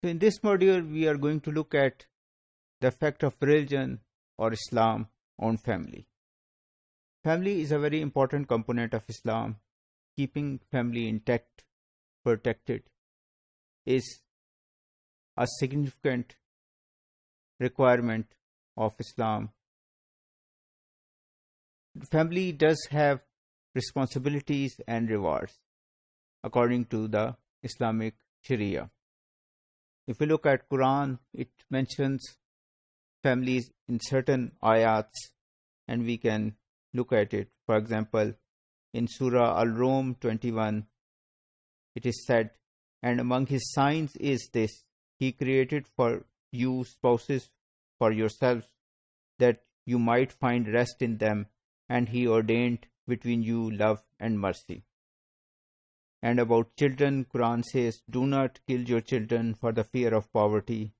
So in this module, we are going to look at the effect of religion or Islam on family. Family is a very important component of Islam. Keeping family intact, protected, is a significant requirement of Islam. Family does have responsibilities and rewards according to the Islamic Sharia. If we look at Quran, it mentions families in certain ayats, and we can look at it. For example, in Surah Al-Rum 21, it is said, "And among his signs is this, he created for you spouses for yourselves, that you might find rest in them, and he ordained between you love and mercy." And about children, Quran says, "Do not kill your children for the fear of poverty.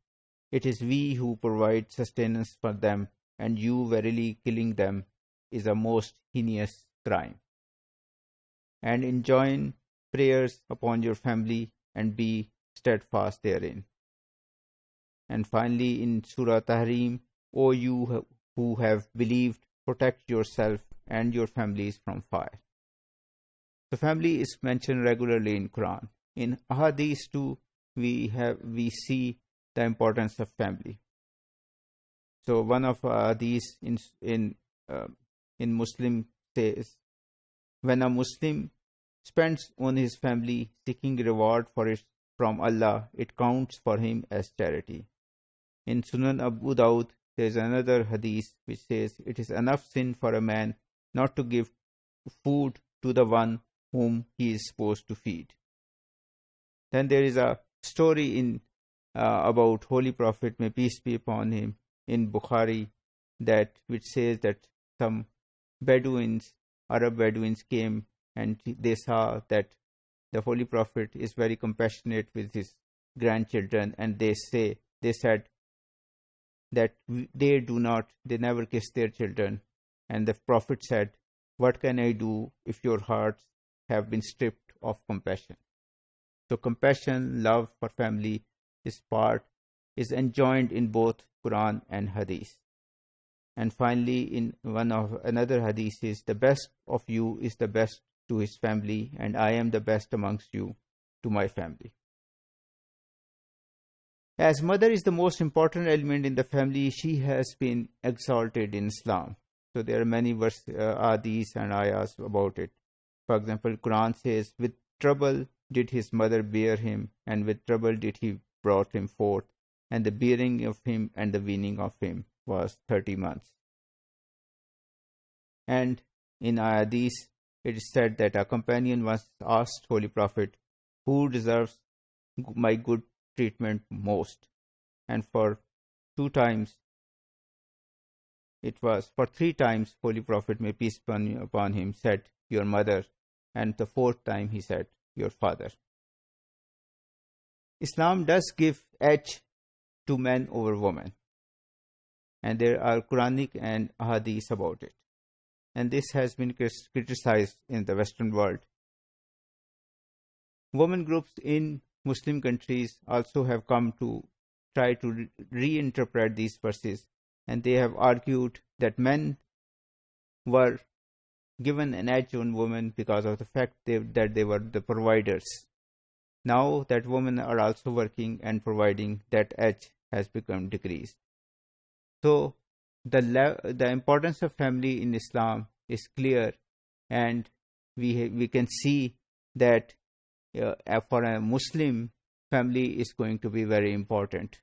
It is we who provide sustenance for them, and you verily killing them is a most heinous crime." And enjoin prayers upon your family and be steadfast therein. And finally in Surah Tahrim, "O you who have believed, protect yourself and your families from fire." The family is mentioned regularly in Quran. In Ahadith too, we see the importance of family. So one of these in Muslim says, "When a Muslim spends on his family seeking reward for it from Allah, it counts for him as charity." In Sunan Abu Dawud, there is another hadith which says, "It is enough sin for a man not to give food to the one whom he is supposed to feed." Then there is a story in about Holy Prophet, may peace be upon him, in Bukhari, which says that some Arab Bedouins came and they saw that the Holy Prophet is very compassionate with his grandchildren, and they said that they never kiss their children. And the Prophet said, "What can I do if your hearts have been stripped of compassion?" So compassion, love for family is enjoined in both Quran and Hadith. And finally, in another Hadith is, "The best of you is the best to his family, and I am the best amongst you to my family." As mother is the most important element in the family, she has been exalted in Islam. So there are many hadiths and ayahs about it. For example, Quran says, "With trouble did his mother bear him, and with trouble did he brought him forth, and the bearing of him and the weaning of him was 30 months. And in hadith, it is said that a companion once asked Holy Prophet, "Who deserves my good treatment most?" And for 3 times, Holy Prophet, may peace be upon him, said, "Your mother," and the 4th time he said, "Your father." Islam does give edge to men over women, and there are Quranic and Ahadith about it. And this has been criticized in the Western world. Women groups in Muslim countries also have come to try to reinterpret these verses, and they have argued that men were given an edge on women because of the fact that they were the providers. Now that women are also working and providing, that edge has become decreased. So the importance of family in Islam is clear, and we can see that for a Muslim, family is going to be very important.